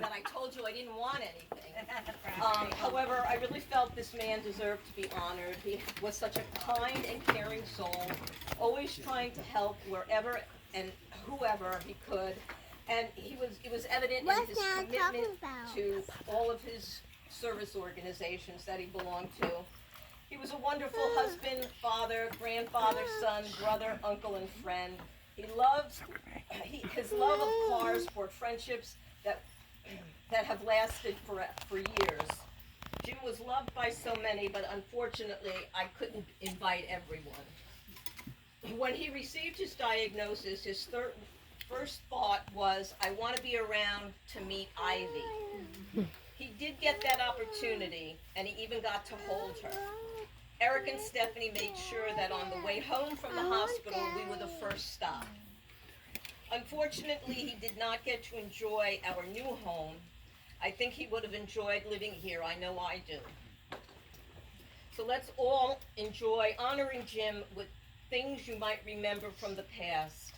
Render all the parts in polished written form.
that I told you I didn't want anything. However, I really felt this man deserved to be honored. He was such a kind and caring soul, always trying to help wherever and whoever he could. And it was evident in his commitment to all of his service organizations that he belonged to. He was a wonderful husband, father, grandfather, son, brother, uncle, and friend. His love of cars brought friendships that have lasted for years. Jim was loved by so many, but unfortunately, I couldn't invite everyone. When he received his diagnosis, his first thought was, I want to be around to meet Ivy. He did get that opportunity, and he even got to hold her. Eric and Stephanie made sure that on the way home from the hospital, we were the first stop. Unfortunately, he did not get to enjoy our new home. I think he would have enjoyed living here. I know I do. So let's all enjoy honoring Jim with things you might remember from the past.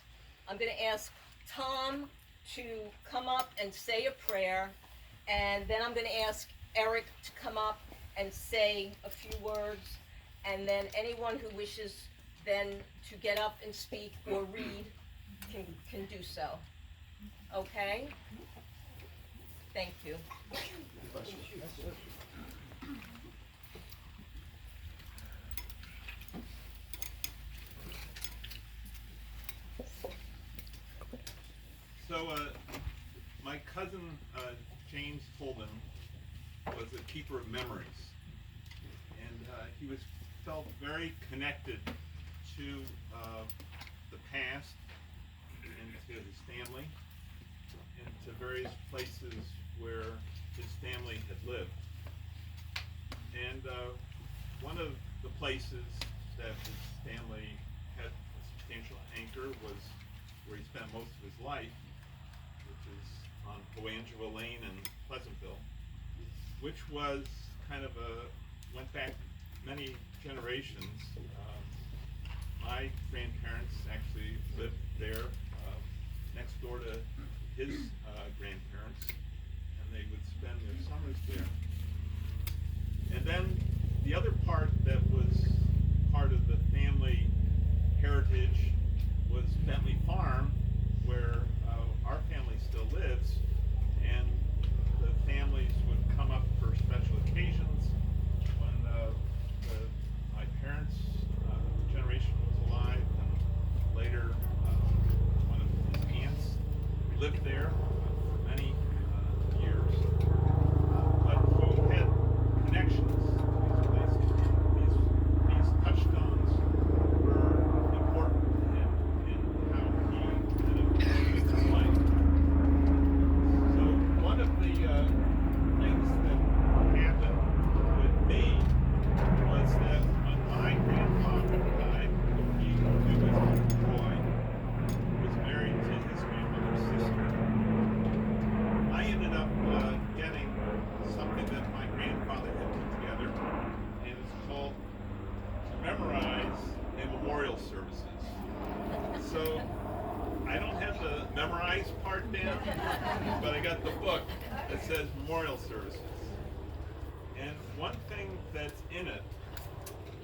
I'm going to ask Tom to come up and say a prayer, and then I'm going to ask Eric to come up and say a few words, and then anyone who wishes then to get up and speak or read can do so. Okay? Thank you. So, my cousin, James Holden, was a keeper of memories. And he felt very connected to the past and to his family and to various places where his family had lived. And one of the places that his family had a substantial anchor was where he spent most of his life, which is on Poangela Lane in Pleasantville, which was kind of went back many generations. My grandparents actually lived there next door to his grandparents, and they would spend their summers there. And then the other part that was part of the family heritage was Bentley Farm, where our family still lives, and the families would come up for special occasions when my parents' generation was alive, and later one of his aunts lived there for many years. But he had connections to these places. These touchstones were important to him in how he kind of lived his life. So one of the things that happened with me was that when my grandfather died, he was a boy, was married to his grandmother's sister. I ended up getting something that my grandfather had put together, and it's called Memorize and Memorial Services. So I don't have the memorize part down, but I got the book that says Memorial Services. And one thing that's in it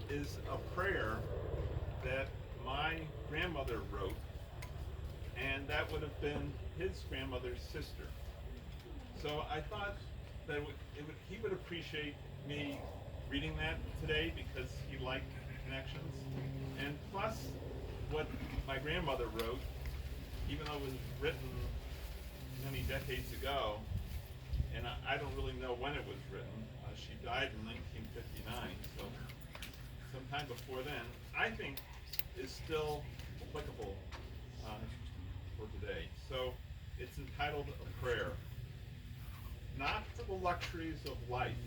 is a prayer that my grandmother wrote, and that would have been his grandmother's sister. So I thought that he would appreciate me reading that today because he liked connections. And plus, what my grandmother wrote, even though it was written many decades ago, and I don't really know when it was written. She died in 1959, so sometime before then, I think is still applicable for today. So it's entitled A Prayer. Not for the luxuries of life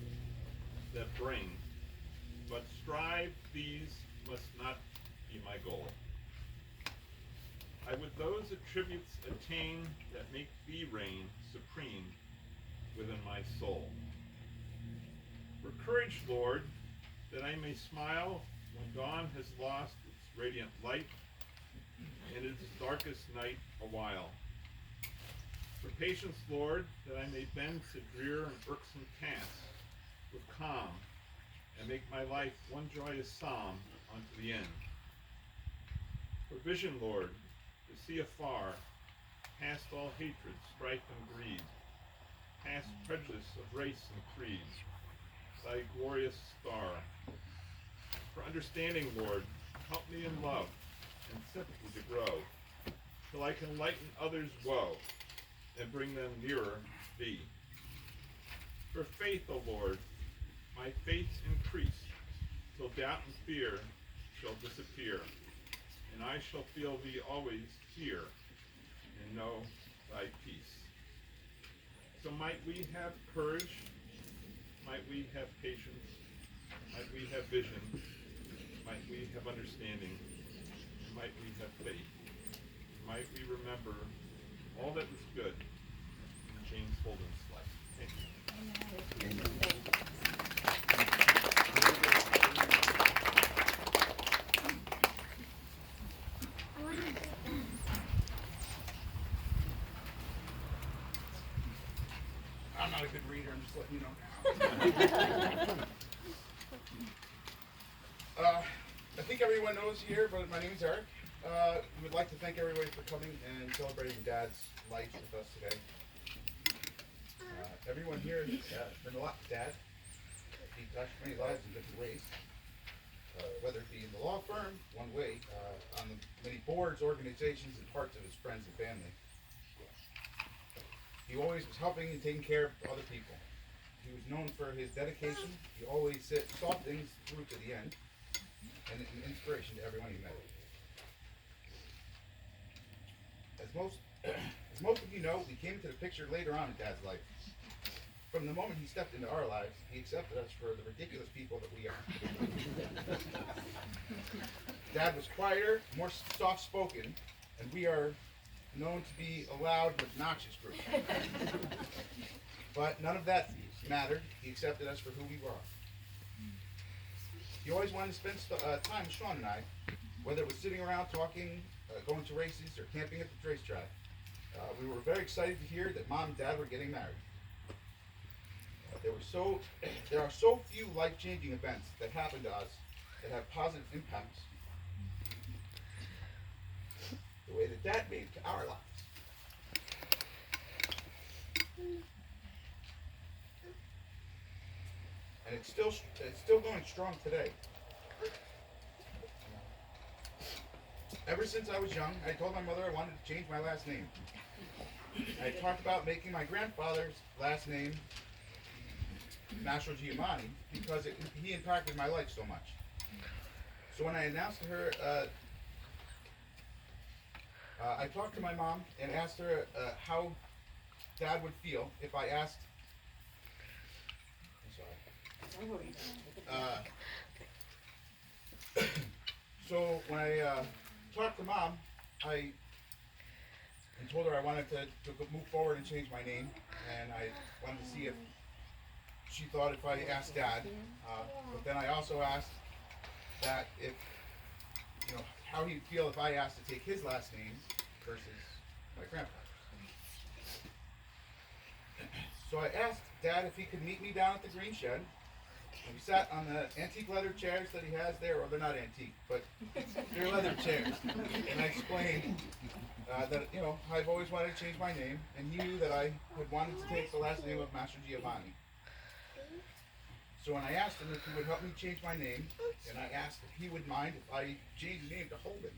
that bring, but strive these must not be my goal. I would those attributes attain that make thee reign supreme within my soul. For courage, Lord, that I may smile when dawn has lost its radiant light and its darkest night a while. For patience, Lord, that I may bend to drear and irksome tasks with calm, and make my life one joyous psalm unto the end. For vision, Lord, to see afar, past all hatred, strife, and greed, past prejudice of race and creed, thy glorious star. For understanding, Lord, help me in love and sympathy to grow, till I can lighten others' woe and bring them nearer thee. For faith, O Lord, my faith increase, till doubt and fear shall disappear, and I shall feel thee always here, and know thy peace. So might we have courage, might we have patience, might we have vision, might we have understanding, and might we have faith, and might we remember all that was good in James Holden's life. Thank you. I'm not a good reader, I'm just letting you know now. I think everyone knows here, but my name is Eric. We would like to thank everybody for coming and celebrating Dad's life with us today. Everyone here has been a lot to Dad. He touched many lives in different ways. Whether it be in the law firm, one way, on the many boards, organizations, and parts of his friends and family. He always was helping and taking care of other people. He was known for his dedication. He always saw things through to the end, and an inspiration to everyone he met. As most of you know, we came into the picture later on in Dad's life. From the moment he stepped into our lives, he accepted us for the ridiculous people that we are. Dad was quieter, more soft-spoken, and we are known to be a loud and obnoxious group. But none of that mattered. He accepted us for who we were. He always wanted to spend time with Sean and I, whether it was sitting around talking, going to races, or camping at the racetrack. We were very excited to hear that Mom and Dad were getting married. There are so few life-changing events that happen to us that have positive impacts the way that Dad made to our lives. And it's still going strong today. Ever since I was young, I told my mother I wanted to change my last name. I talked about making my grandfather's last name Mastro Giovanni because he impacted my life so much. So when I announced to her, I talked to my mom and asked her how Dad would feel if I asked. I'm sorry. So when I talked to Mom, I told her I wanted to move forward and change my name, and I wanted to see if she thought if I asked Dad. But then I also asked that if, how he'd feel if I asked to take his last name versus my grandfather's. So I asked Dad if he could meet me down at the green shed. And we sat on the antique leather chairs that he has there, or they're not antique, but they're leather chairs. And I explained that, I've always wanted to change my name, and he knew that I had wanted to take the last name of Master Giovanni. So when I asked him if he would help me change my name, and I asked if he would mind if I changed the name to Holden.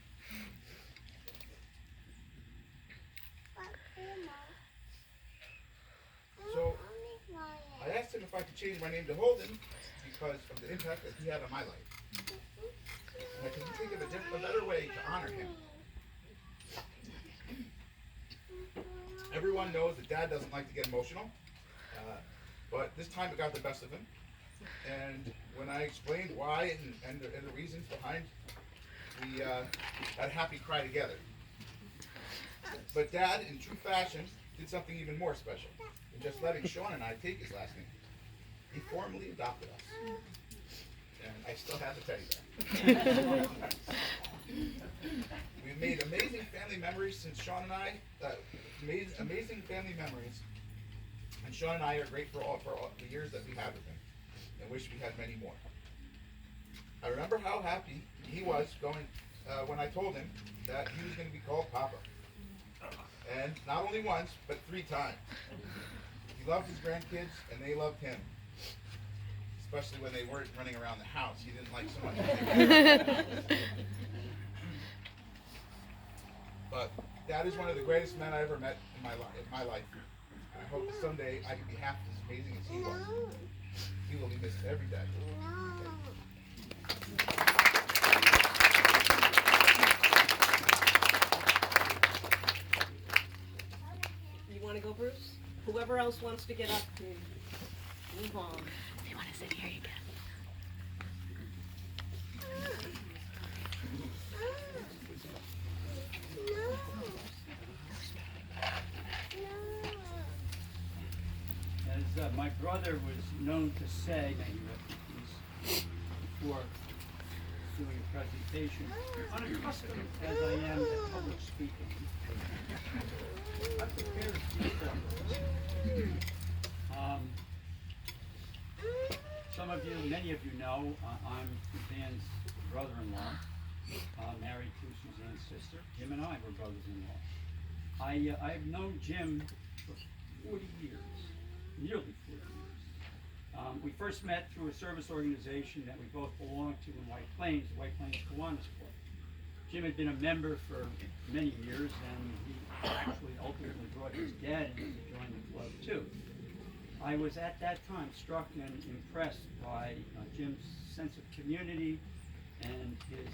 So I asked him if I could change my name to Holden because of the impact that he had on my life. And I couldn't think of a better way to honor him. Everyone knows that Dad doesn't like to get emotional, but this time it got the best of him. And when I explained why and the reasons behind, we had a happy cry together. But Dad, in true fashion, did something even more special than just letting Sean and I take his last name. He formally adopted us. And I still have to tell you that. We've made amazing family memories since Sean and I, amazing family memories. And Sean and I are grateful for all the years that we had with him and wish we had many more. I remember how happy he was when I told him that he was going to be called Papa. And not only once, but 3 times. He loved his grandkids, and they loved him. Especially when they weren't running around the house. He didn't like so much. But Dad is one of the greatest men I ever met in my life. And I hope that someday I can be half as amazing as he was. He will be missed every day. You want to go, Bruce? Whoever else wants to get up, move on. If you want to sit here, you can. As my brother was known to say, may he rest in peace, before doing a presentation, unaccustomed as I am at public speaking, I'm prepared to do so. Many of you know, I'm Suzanne's brother-in-law, married to Suzanne's sister. Jim and I were brothers-in-law. I've known Jim for 40 years, nearly 40 years. We first met through a service organization that we both belonged to in White Plains, the White Plains Kiwanis Club. Jim had been a member for many years, and he actually ultimately brought his dad in to join the club too. I was at that time struck and impressed by Jim's sense of community and his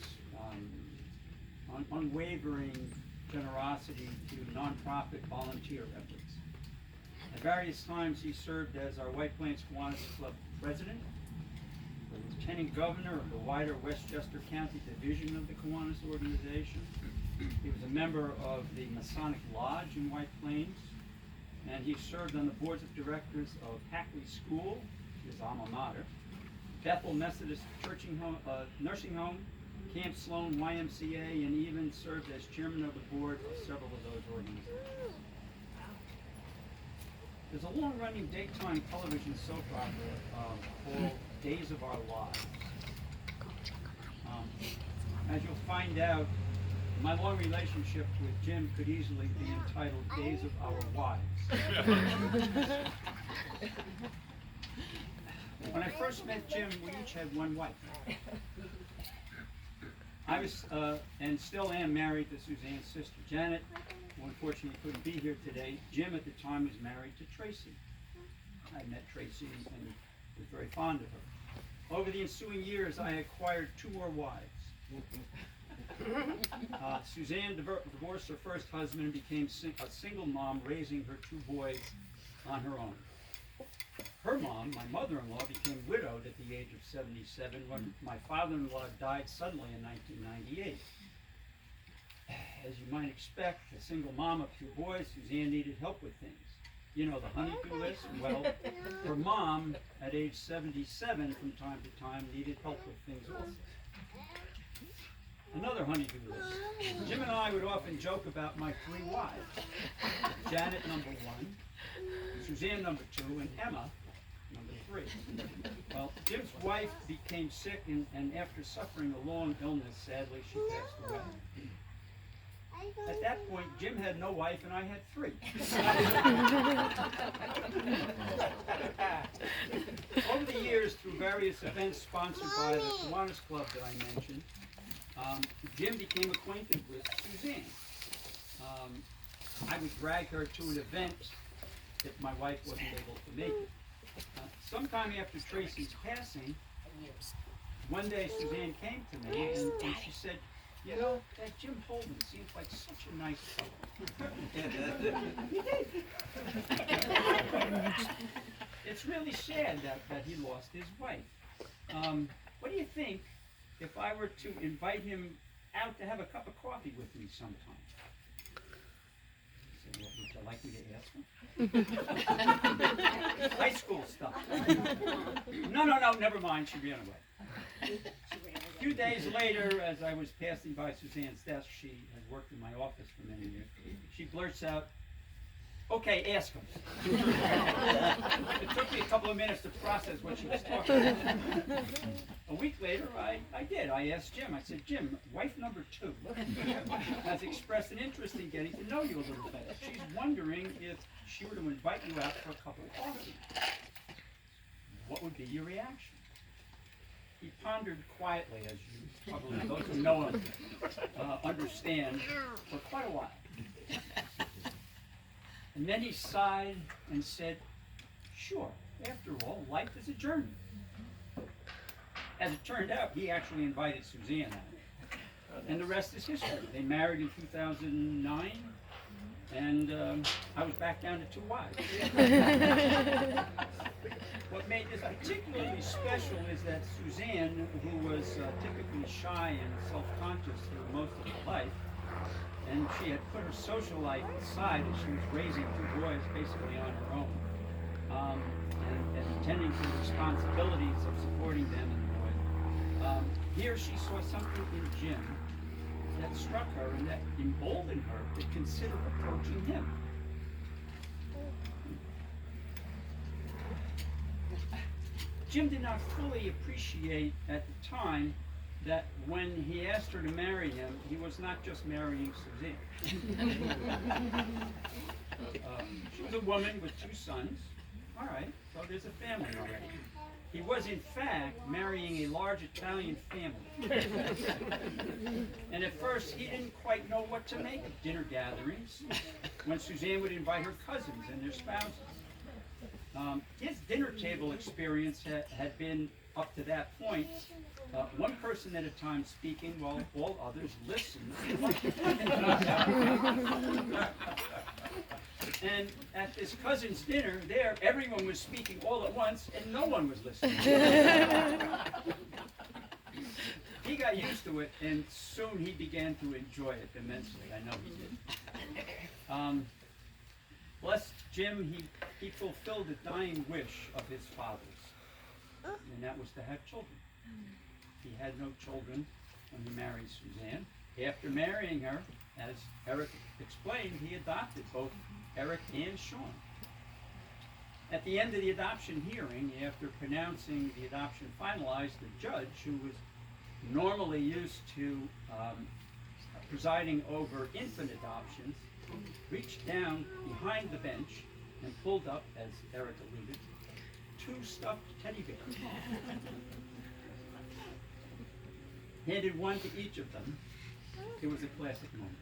unwavering generosity to nonprofit volunteer efforts. At various times he served as our White Plains Kiwanis Club president, the lieutenant governor of the wider Westchester County division of the Kiwanis organization. He was a member of the Masonic Lodge in White Plains, and he served on the boards of directors of Hackley School, his alma mater, Bethel Methodist Nursing Home, Camp Sloan YMCA, and even served as chairman of the board of several of those organizations. There's a long-running daytime television soap opera called Days of Our Lives. As you'll find out, my long relationship with Jim could easily be entitled Days of Our Wives. When I first met Jim, we each had one wife. I was, and still am, married to Suzanne's sister, Janet, who unfortunately couldn't be here today. Jim at the time was married to Tracy. I met Tracy and was very fond of her. Over the ensuing years, I acquired 2 more wives. Suzanne divorced her first husband and became a single mom, raising her 2 boys on her own. Her mom, my mother-in-law, became widowed at the age of 77 when my father-in-law died suddenly in 1998. As you might expect, a single mom of 2 boys, Suzanne needed help with things. You know, the honey-do list? Well, her mom, at age 77, from time to time, needed help with things also. Another honey-do list. Jim and I would often joke about my 3 wives. Janet, number 1, Suzanne, number 2, and Emma, number 3. Well, Jim's wife became sick, and after suffering a long illness, sadly, she passed away. At that point, Jim had no wife, and I had 3. Over the years, through various events sponsored by the Kiwanis Club that I mentioned, Jim became acquainted with Suzanne. I would drag her to an event if my wife wasn't able to make it. Sometime after Tracy's passing, one day Suzanne came to me and she said, "You know, that Jim Holden seems like such a nice fellow." It's really sad that he lost his wife. What do you think if I were to invite him out to have a cup of coffee with me sometime? So, would you like me to ask him? High school stuff. No, never mind. She ran away. few days later, as I was passing by Suzanne's desk, she had worked in my office for many years, she blurts out, "Okay, ask him." It took me a couple of minutes to process what she was talking about. A week later, I did. I asked Jim. I said, "Jim, wife number 2 has expressed an interest in getting to know you a little better. She's wondering if she were to invite you out for a cup of coffee. What would be your reaction?" He pondered quietly, as you probably, those who know him, understand, for quite a while. And then he sighed and said, "Sure, after all, life is a journey." As it turned out, he actually invited Suzanne out. And the rest is history. They married in 2009, and I was back down to 2 wives. What made this particularly special is that Suzanne, who was typically shy and self-conscious through most of her life, and she had put her social life aside as she was raising 2 boys basically on her own, and attending to the responsibilities of supporting them and the boys. Here she saw something in Jim that struck her and that emboldened her to consider approaching him. Jim did not fully appreciate at the time that when he asked her to marry him, he was not just marrying Suzanne. She was a woman with 2 sons. All right, so there's a family already. He was, in fact, marrying a large Italian family. And at first, he didn't quite know what to make of dinner gatherings when Suzanne would invite her cousins and their spouses. His dinner table experience had been, up to that point, one person at a time speaking while all others listened. And at this cousin's dinner, there, everyone was speaking all at once, and no one was listening. He got used to it, and soon he began to enjoy it immensely. I know he did. Bless Jim, he fulfilled a dying wish of his father's, and that was to have children. He had no children when he married Suzanne. After marrying her, as Eric explained, he adopted both Eric and Sean. At the end of the adoption hearing, after pronouncing the adoption finalized, the judge, who was normally used to presiding over infant adoptions, reached down behind the bench and pulled up, as Eric alluded, 2 stuffed teddy bears. Handed one to each of them. It was a classic moment.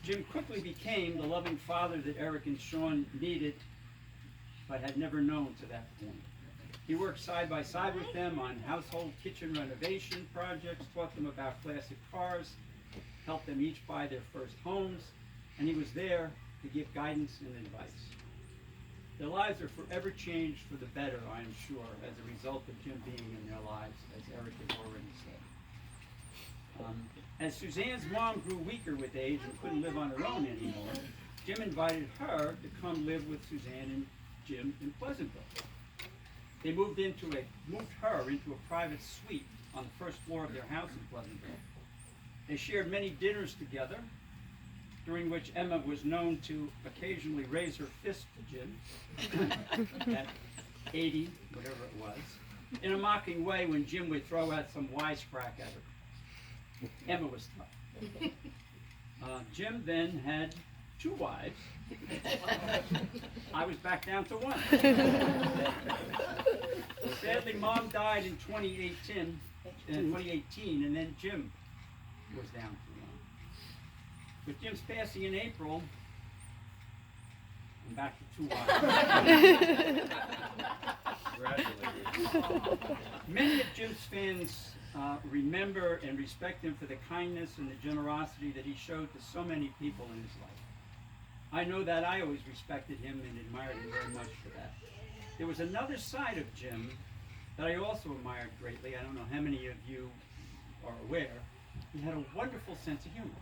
Jim quickly became the loving father that Eric and Sean needed, but had never known to that point. He worked side by side with them on household kitchen renovation projects, taught them about classic cars, helped them each buy their first homes, and he was there to give guidance and advice. Their lives are forever changed for the better, I am sure, as a result of Jim being in their lives, as Eric has already said. As Suzanne's mom grew weaker with age and couldn't live on her own anymore, Jim invited her to come live with Suzanne and Jim in Pleasantville. They moved her into a private suite on the first floor of their house in Pleasantville. They shared many dinners together, during which Emma was known to occasionally raise her fist to Jim at 80, whatever it was, in a mocking way when Jim would throw out some wisecrack at her. Emma was tough. Jim then had 2 wives. I was back down to 1. Sadly, Mom died in 2018, and then Jim was down to 1. With Jim's passing in April, I'm back to 2 wives. Congratulations. Many of Jim's fans remember and respect him for the kindness and the generosity that he showed to so many people in his life. I know that I always respected him and admired him very much for that. There was another side of Jim that I also admired greatly. I don't know how many of you are aware. He had a wonderful sense of humor.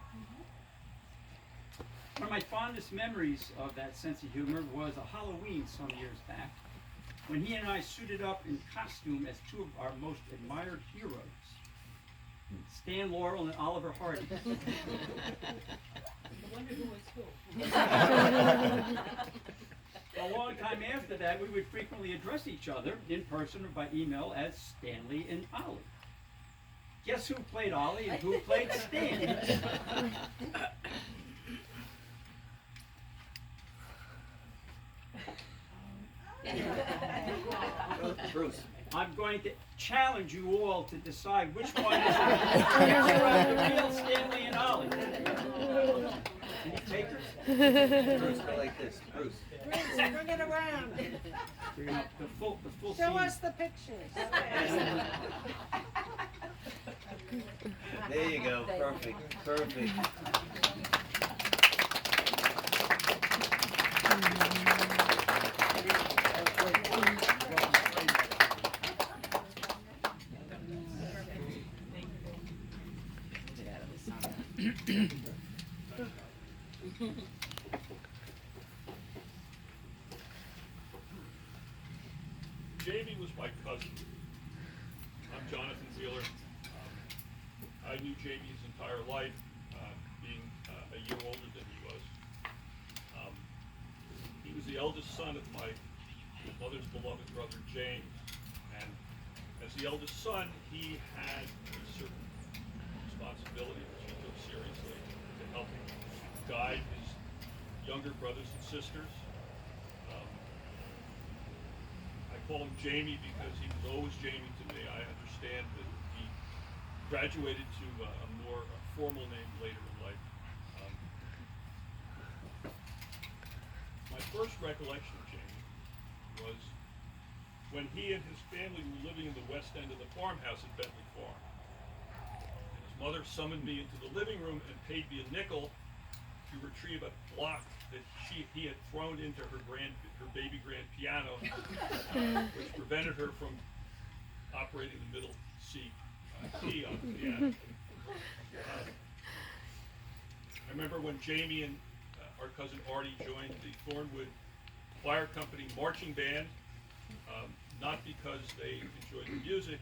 One of my fondest memories of that sense of humor was a Halloween some years back when he and I suited up in costume as two of our most admired heroes, Stan Laurel and Oliver Hardy. I wonder who was who. A long time after that, we would frequently address each other in person or by email as Stanley and Ollie. Guess who played Ollie and who played Stan? Bruce. I'm going to challenge you all to decide which one is the real Stanley and Ollie. Any takers? Bruce, go like this. Bruce. Bruce, bring it around. Bring up the full Show scene. us the pictures. There you go. Perfect. Perfect. Jamie was my cousin. I'm Jonathan Wheeler. I knew Jamie his entire life, being a year older than he was. He was the eldest son of my mother's beloved brother James, and as the eldest son, he had a certain responsibility which he took seriously to help guide his younger brothers and sisters. I call him Jamie because he was always Jamie to me. I understand that he graduated to a more formal name later in life. My first recollection of Jamie was when he and his family were living in the west end of the farmhouse at Bentley Farm. And his mother summoned me into the living room and paid me a nickel to retrieve a block that he had thrown into her baby grand piano, which prevented her from operating the middle C key on the piano. I remember when Jamie and our cousin Artie joined the Thornwood Fire Company marching band, not because they enjoyed the music,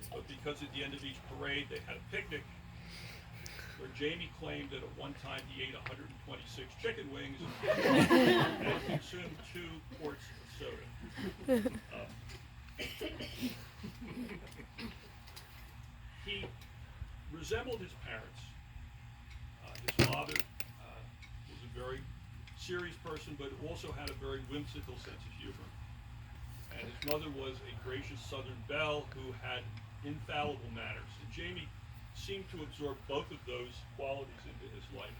but because at the end of each parade they had a picnic where Jamie claimed that at one time he ate 126 chicken wings and consumed 2 quarts of soda. He resembled his parents. His father was a very serious person, but also had a very whimsical sense of humor. And his mother was a gracious Southern belle who had infallible manners. And Jamie seemed to absorb both of those qualities into his life,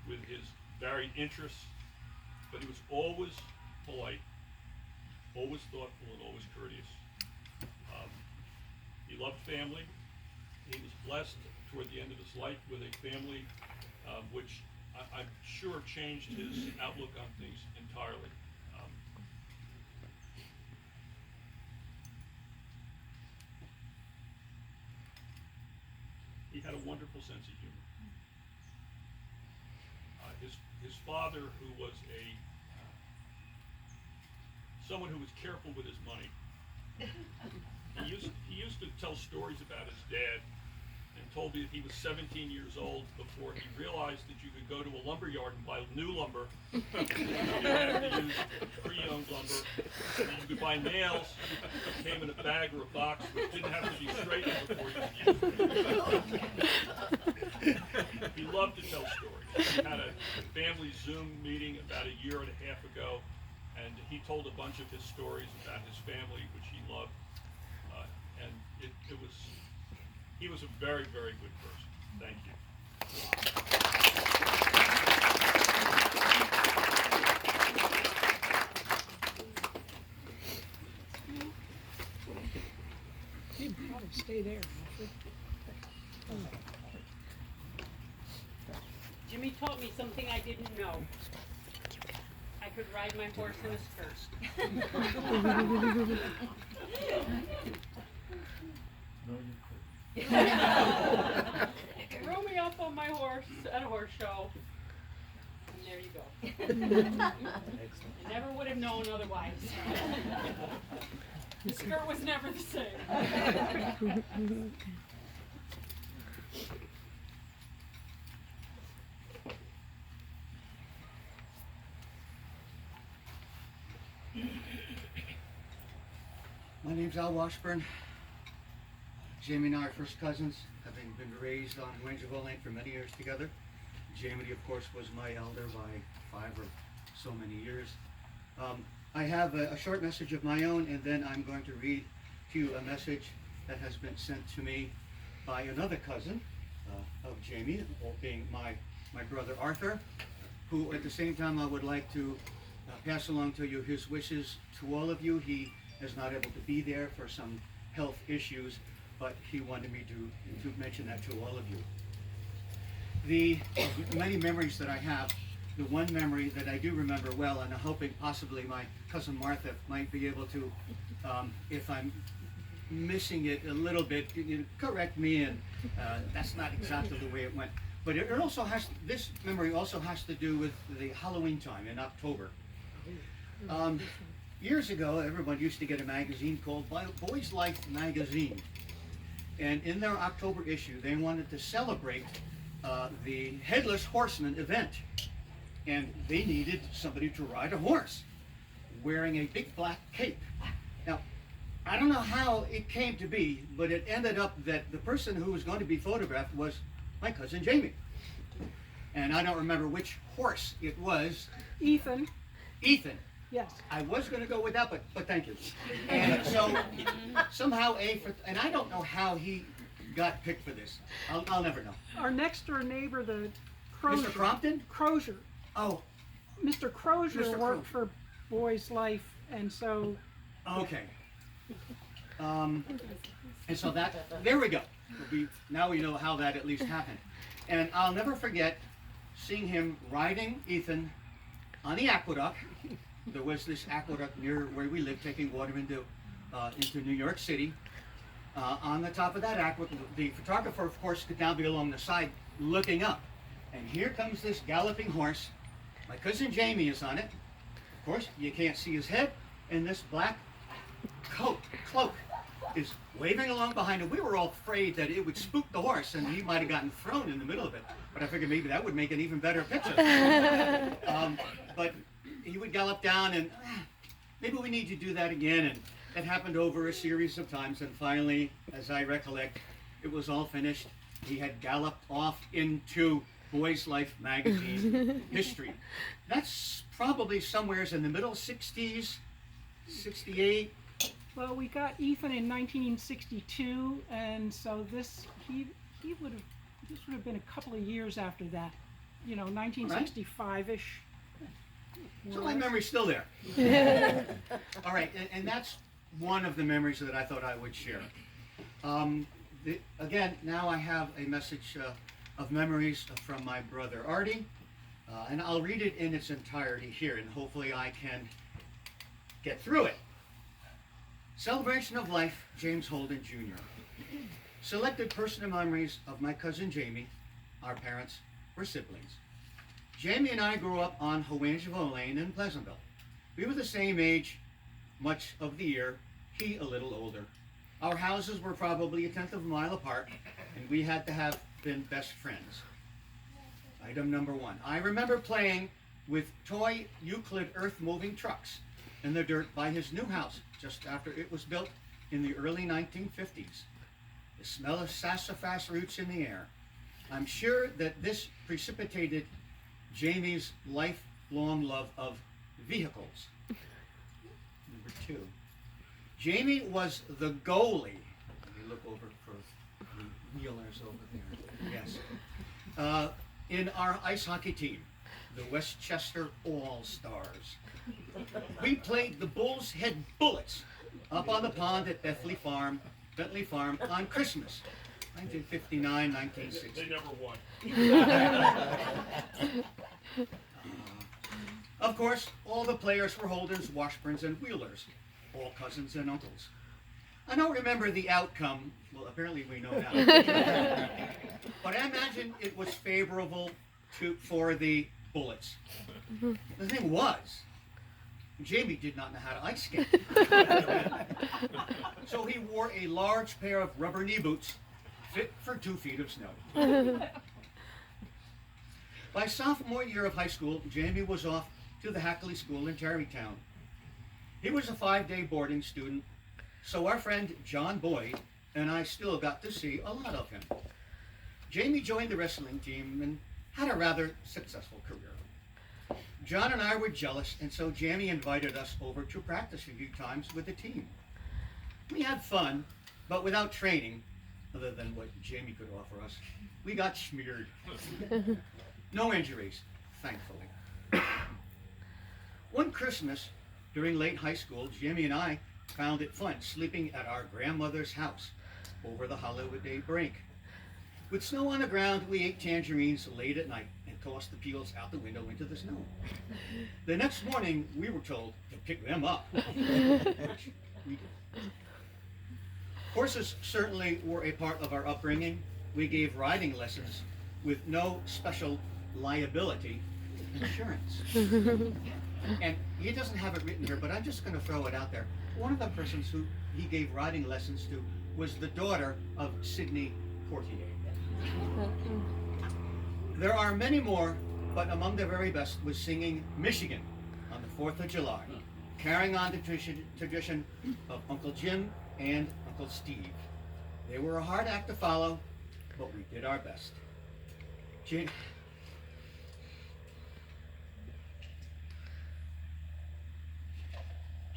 with his varied interests, but he was always polite, always thoughtful, and always courteous. He loved family. He was blessed toward the end of his life with a family which I'm sure changed his outlook on things entirely. He had a wonderful sense of humor. His father, who was someone who was careful with his money, he used to tell stories about his dad, and told me that he was 17 years old before he realized that you could go to a lumber yard and buy new lumber. You didn't have to use pre-owned lumber. You could buy nails that came in a bag or a box, which didn't have to be straightened before you could use them. He loved to tell stories. He had a family Zoom meeting about a year and a half ago, and he told a bunch of his stories about his family, which he loved. And he was a very, very good person. Thank you. You'd probably stay there. Jimmy taught me something I didn't know. I could ride my horse in a skirt. Throw me up on my horse at a horse show. And there you go. I never would have known otherwise. The skirt was never the same. My name's Al Washburn. Jamie and I are first cousins, having been raised on Rangerville Lane for many years together. Jamie, of course, was my elder by 5 or so many years. I have a short message of my own, and then I'm going to read to you a message that has been sent to me by another cousin of Jamie, being my brother Arthur, who at the same time I would like to pass along to you his wishes to all of you. He is not able to be there for some health issues, but he wanted me to mention that to all of you. The many memories that I have, the one memory that I do remember well, and I'm hoping possibly my cousin Martha might be able to, if I'm missing it a little bit, correct me, and that's not exactly the way it went. But it also has, this memory also has to do with the Halloween time in October. Years ago, everyone used to get a magazine called Boys Life magazine. And in their October issue, they wanted to celebrate the Headless Horseman event. And they needed somebody to ride a horse, wearing a big black cape. Now, I don't know how it came to be, but it ended up that the person who was going to be photographed was my cousin Jamie. And I don't remember which horse it was. Ethan, Ethan. yes. I was going to go with that, but thank you. And so somehow and I don't know how he got picked for this. I'll never know. Our next door neighbor, the Crozier. Mr. Crompton? Crozier. Oh, Mr. Crozier Mr. worked for Boys Life, and so okay. And so there we go. Now we know how that at least happened. And I'll never forget seeing him riding Ethan on the aqueduct. There was this aqueduct near where we lived, taking water into New York City. On the top of that aqueduct, the photographer, of course, could now be along the side looking up. And here comes this galloping horse. My cousin Jamie is on it. Of course, you can't see his head. And this black cloak is waving along behind him. We were all afraid that it would spook the horse and he might have gotten thrown in the middle of it. But I figured maybe that would make an even better picture. But he would gallop down, and maybe we need to do that again. And it happened over a series of times. And finally, as I recollect, it was all finished. He had galloped off into Boys Life magazine history. That's probably somewheres in the middle 60s, 68. well, we got Ethan in 1962, and so this would have been a couple of years after that, 1965-ish. So my memory's still there. All right, and that's one of the memories that I thought I would share. Again, now I have a message of memories from my brother Artie, and I'll read it in its entirety here, and hopefully I can get through it. Celebration of Life, James Holden Jr. Selected personal memories of my cousin Jamie. Our parents were siblings. Jamie and I grew up on Holden Lane in Pleasantville. We were the same age much of the year, he a little older. Our houses were probably a tenth of a mile apart, and we had to have been best friends. Item number 1. I remember playing with toy Euclid earth-moving trucks in the dirt by his new house just after it was built in the early 1950s. The smell of sassafras roots in the air. I'm sure that this precipitated Jamie's lifelong love of vehicles. Number 2. Jamie was the goalie. Let me look over for the wheelers over there. Yes. In our ice hockey team, the Westchester All-Stars. We played the Bulls Head Bullets up on the pond at Bentley Farm on Christmas, 1959, 1960. They never won. Of course, all the players were Holdens, Washburns, and Wheelers, all cousins and uncles. I don't remember the outcome. Well, apparently we know now. But I imagine it was favorable for the bullets. The thing was, Jamie did not know how to ice skate. So he wore a large pair of rubber knee boots fit for 2 feet of snow. By sophomore year of high school, Jamie was off to the Hackley School in Tarrytown. He was a 5-day boarding student, so our friend John Boyd and I still got to see a lot of him. Jamie joined the wrestling team and had a rather successful career. John and I were jealous, and so Jamie invited us over to practice a few times with the team. We had fun, but without training, other than what Jamie could offer us, we got smeared. No injuries, thankfully. One Christmas, during late high school, Jamie and I found it fun sleeping at our grandmother's house over the holiday break. With snow on the ground, we ate tangerines late at night and tossed the peels out the window into the snow. The next morning, we were told to pick them up, which we did. Horses certainly were a part of our upbringing. We gave riding lessons with no special liability insurance. And he doesn't have it written here, but I'm just going to throw it out there. One of the persons who he gave riding lessons to was the daughter of Sidney Portier. There are many more, but among the very best was singing Michigan on the 4th of July, carrying on the tradition of Uncle Jim and Uncle Steve. They were a hard act to follow, but we did our best.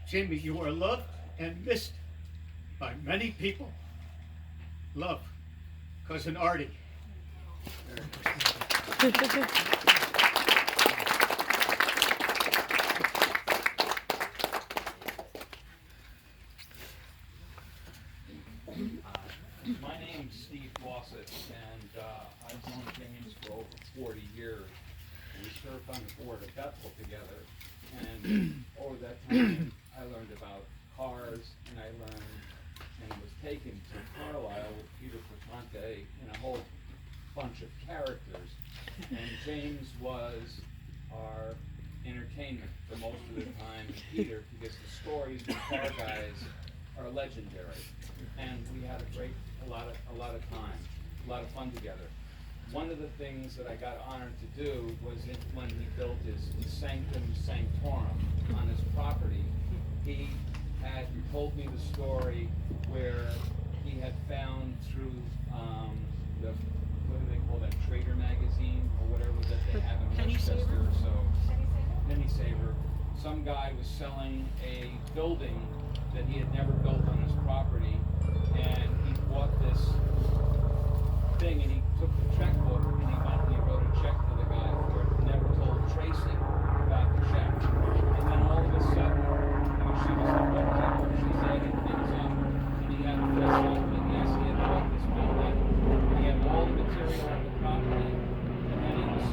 Jamie, you are loved and missed by many people. Love, Cousin Artie. My name's Steve Fawcett, and I've known James for over 40 years. We served on the board of Bethel together, and over that time I learned about cars, and I learned and was taken to Carlisle with Peter Portante and a whole bunch of characters. And James was our entertainment for most of the time, and Peter, because the stories of the car guys are legendary. And we had a lot of time, a lot of fun together. One of the things that I got honored to do was when he built his Sanctum Sanctorum on his property. He had told me the story where he had found through what do they call that, Trader magazine or whatever that they have in Penny Westchester. Saver? So Penny Saver. Some guy was selling a building that he had never built on his property, and he bought this thing, and he took the checkbook and he went and he wrote a check to the guy for it, never told Tracy.